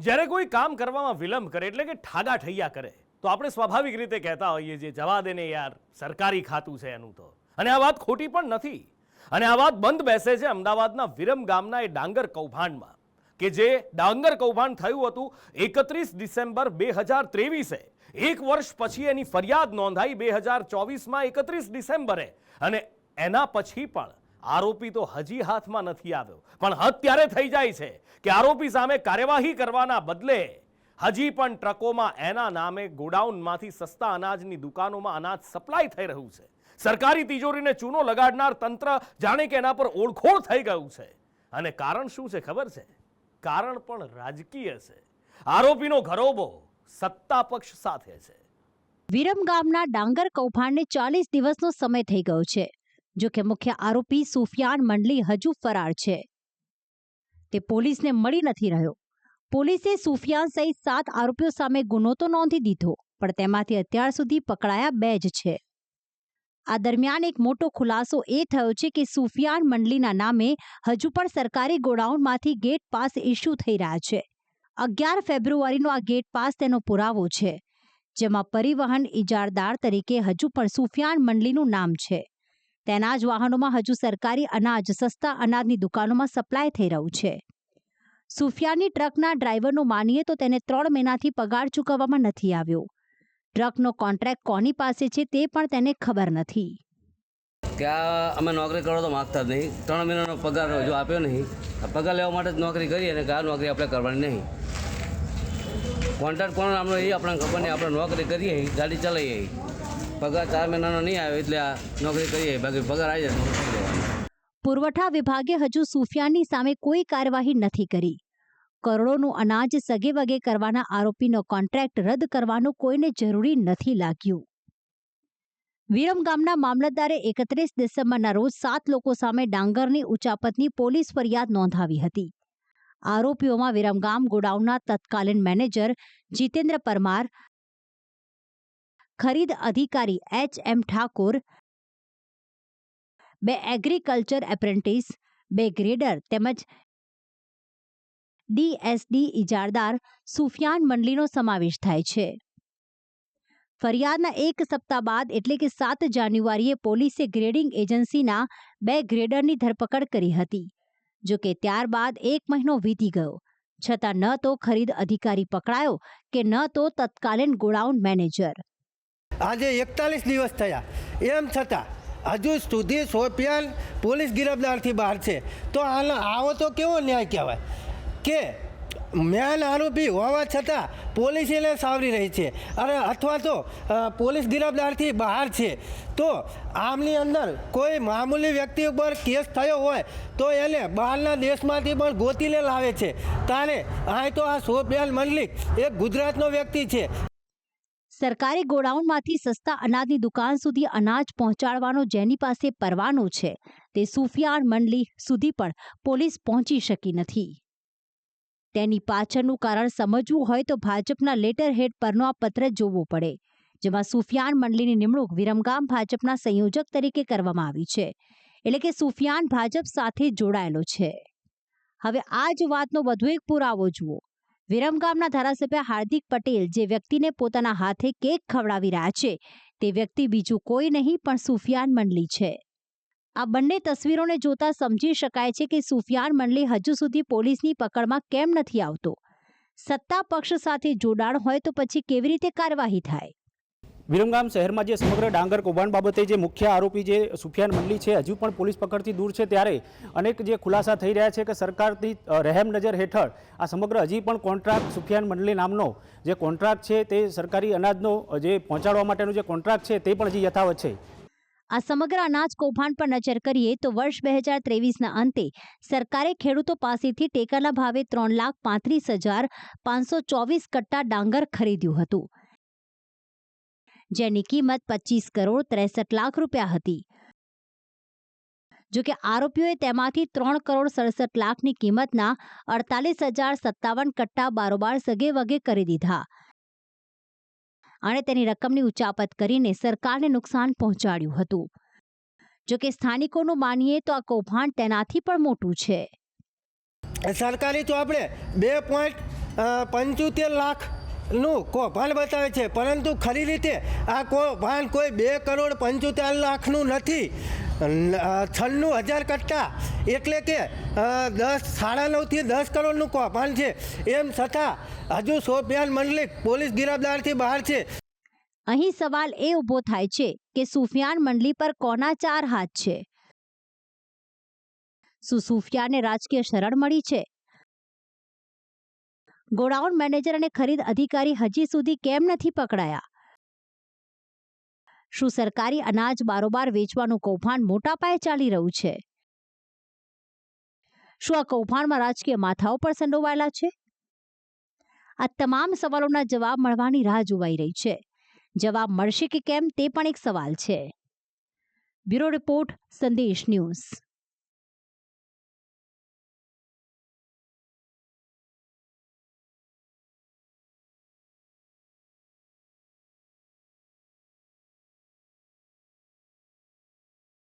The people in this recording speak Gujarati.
જ્યારે કોઈ કામ કરવામાં વિલંબ કરે એટલે કે ઠાગા ઠૈયા કરે તો આપણે સ્વાભાવિક રીતે કહેતા હોઈએ જે જવા દે ને યાર સરકારી ખાતું છે એનું તો. અને આ વાત ખોટી પણ નથી. અને આ વાત બંધ બેસે છે અમદાવાદના વિરમ ગામના એ ડાંગર કૌભાંડમાં કે જે ડાંગર કૌભાંડ થયું હતું 31 ડિસેમ્બર 2023. એક વર્ષ પછી એની ફરિયાદ નોંધાઈ 2024માં 31 ડિસેમ્બરે. અને એના પછી પણ આરોપી તો હજી હાથમાં નથી આવ્યો. પણ હદ ત્યારે થઈ જાય છે કે આરોપી સામે કાર્યવાહી કરવાના બદલે હજી પણ ટ્રકોમાં એના નામે ગોડાઉનમાંથી સસ્તા અનાજની દુકાનોમાં અનાજ સપ્લાય થઈ રહ્યું છે. સરકારી તિજોરીને ચૂનો લગાડનાર તંત્ર જાણે કે એના પર ઓળખોળ થઈ ગયું છે. અને કારણ શું છે ખબર છે? કારણ પણ રાજકીય છે. આરોપીનો ઘરોબો સત્તા પક્ષ સાથે છે. વિરમ ગામના ડાંગર કૌભાંડને 40 દિવસનો સમય થઈ ગયો છે. જો કે મુખ્ય આરોપી સુફિયાન મંડલી હજુ ફરાર છે. તે પોલીસને મળી નથી રહ્યો. પોલીસે સુફિયાન સહિત 7 આરોપીઓ સામે ગુનો તો નોંધી દીધો, પણ તેમાંથી અત્યાર સુધી પકડાયા 2 જ છે. આ દરમિયાન એક મોટો ખુલાસો એ થયો છે કે સુફિયાન મંડલીના નામે હજુ પણ સરકારી ગોડાઉનમાંથી ગેટ પાસ ઇસ્યુ થઈ રહ્યા છે. 11 ફેબ્રુઆરીનો આ ગેટ પાસ તેનો પુરાવો છે, જેમાં પરિવહન ઇજારદાર તરીકે હજુ પણ સુફિયાન મંડલીનું નામ છે. તેના જ વાહનોમાં હજુ સરકારી અનાજ સસ્તા અનાજની દુકાનોમાં સપ્લાય થઈ રહ્યું છે. સુફિયાનની ટ્રકના ડ્રાઈવરનું માનીએ તો તેને 3 મહિનાથી પગાર ચૂકવવામાં નથી આવ્યો. ટ્રકનો કોન્ટ્રાક્ટ કોની પાસે છે તે પણ તેને ખબર નથી. કે અમે નોકરી કરો તો માગતા જ નહીં. 3 મહિનાનો પગાર જો આપ્યો નહીં. પગાર લેવા માટે જ નોકરી કરી અને આ નોકરી આપણે કરવાની નહીં. કોન્ટ્રાક્ટ કોણ આપણો એ આપણને ખબર નહીં. આપણે નોકરી કરીએ ગાડી ચલાવીએ, પગાર 4 મહિનાનો નહીં આવે એટલે આ નોકરી કરીએ, બાકી પગાર આવી જાય. પુરવઠા વિભાગે હજુ સુફિયાનની સામે કોઈ કાર્યવાહી નથી કરી. કરોડોનું અનાજ સગે વગે કરવાના આરોપીનો કોન્ટ્રાક્ટ રદ કરવાનું કોઈને જરૂરી નથી લાગ્યું. વિરમ ગામના મામલતદારે 31 ડિસેમ્બરના રોજ 7 લોકો સામે ડાંગરની ઉચાપતની પોલીસ ફરિયાદ નોંધાવી હતી. આરોપીઓમાં વિરમગામ ગોડાઉનના તત્કાલીન મેનેજર જીતેન્દ્ર પરમાર, ખરીદ અધિકારી HM Thakor, 2 agriculture apprentice, 2 grader તેમજ DSD ઇજારદાર સુફિયાન મંડલીનો સમાવેશ થાય છે. ફરિયાદના 1 સપ્તાહ બાદ એટલે કે 7 જાન્યુઆરીએ પોલીસે ગ્રેડિંગ એજન્સીના 2 ગ્રેડરની ધરપકડ કરી હતી. જો કે ત્યારબાદ 1 મહિનો વીતી ગયો, છતાં ન તો ખરીદ અધિકારી પકડાયો કે ન તો તત્કાલીન ગોડાઉન મેનેજર. આજે 41 દિવસ થયા, એમ છતાં હજુ સુધી સુફિયાન પોલીસ ગિરફદારથી બહાર છે. તો આવો તો કેવો ન્યાય કહેવાય કે મેન આરોપી હોવા છતાં પોલીસ એને સાવરી રહી છે, અને અથવા તો પોલીસ ગિરફદારથી બહાર છે. તો આમની અંદર કોઈ મામૂલી વ્યક્તિ ઉપર કેસ થયો હોય તો એને બહારના દેશમાંથી પણ ગોતીને લાવે છે. તારે અહીં તો આ સુફિયાન મંડલી એક ગુજરાતનો વ્યક્તિ છે. સરકારી ગોડાઉનમાંથી સસ્તા અનાજની દુકાન સુધી અનાજ પહોંચાડવાનો જેની પાસે પરવાનો છે તે સુફિયાન મંડલી સુધી પણ પોલીસ પહોંચી શકી નથી. તેની પાછળનું કારણ સમજવું હોય તો ભાજપના લેટર હેડ પરનો આ પત્ર જોવો પડે, જેમાં સુફિયાન મંડલીની નિમણૂક વિરમગામ ભાજપના સંયોજક તરીકે કરવામાં આવી છે. એટલે કે સુફિયાન ભાજપ સાથે જોડાયેલો છે. હવે આ જ વાતનો વધુ એક પુરાવો જુઓ. વિરમગામના ધારાસભ્ય હાર્દિક પટેલ જે વ્યક્તિને પોતાના હાથે કેક ખવડાવી રહ્યા છે તે વ્યક્તિ બીજું કોઈ નહીં પણ સુફિયાન મંડલી છે. આ બંને તસવીરોને જોતા સમજી શકાય છે કે સુફિયાન મંડલી હજુ સુધી પોલીસની પકડમાં કેમ નથી આવતો. સત્તા પક્ષ સાથે જોડાણ હોય તો પછી કેવી રીતે કાર્યવાહી થાય? વિરમગામ શહેરમાં જે સમગ્ર ડાંગર કૌભાંડ બાબતે જે મુખ્ય આરોપી જે સુફિયાન મંડલી છે હજુ પણ પોલીસ પકડથી દૂર છે, ત્યારે અનેક જે ખુલાસા થઈ રહ્યા છે કે સરકારની રહેમ નજર હેઠળ આ સમગ્ર હજી પણ કોન્ટ્રાક્ટ સુફિયાન મંડલી નામનો જે કોન્ટ્રાક્ટ છે તે સરકારી અનાજનો જે પહોંચાડવા માટેનો જે કોન્ટ્રાક્ટ છે તે પણ હજી યથાવત છે. આ સમગ્ર અનાજ કૌભાંડ પર નજર કરીએ તો વર્ષ 2023ના અંતે સરકારે ખેડૂતો પાસેથી ટેકાના ભાવે 3,35,524 કટ્ટા ડાંગર ખરીદ્યું હતું, જેની કિંમત 25 કરોડ 63 લાખ રૂપિયા હતી. જો કે આરોપીઓએ તેમાંથી 3 કરોડ 67 લાખની કિંમતના 48,057 કટ્ટા બારોબાર સગે વગે કરી દીધા અને તેની રકમની ઉચાપત કરીને સરકારને નુકસાન પહોંચાડ્યું હતું. જો કે સ્થાનિકોનું માનીએ તો આ કૌભાંડ તેનાથી પણ મોટું છે. સરકારી તો આપણે 75 લાખનું કૌભાંડ બતાવે છે, પરંતુ ખરી રીતે આ કૌભાંડ કોઈ 2,75 લાખનું નથી. 96,000 કટ્ટા એટલે કે 9.5 થી 10 કરોડનું કૌભાંડ છે. એમ છતાં હજુ સોફિયાન મલિક પોલીસ ગિરફદારીથી બહાર છે. અહીં સવાલ એ ઊભો થાય છે કે સુફિયાન મંડલી પર કોના 4 હાથ છે? શું સુફિયાનને રાજકીય શરણ મળી છે? ગોડાઉન મેનેજર અને ખરીદ અધિકારી હજી સુધી કેમ નથી પકડાયા? શું સરકારી અનાજ બારોબાર વેચવાનું કૌભાંડ મોટા પાયે ચાલી રહ્યું છે? શું આ કૌભાંડમાં રાજકીય માથાઓ પણ સંડોવાયેલા છે? આ તમામ સવાલોના જવાબ મળવાની રાહ જોવાઈ રહી છે. જવાબ મળશે કે કેમ તે પણ એક સવાલ છે. બ્યુરો રિપોર્ટ, સંદેશ ન્યૂઝ.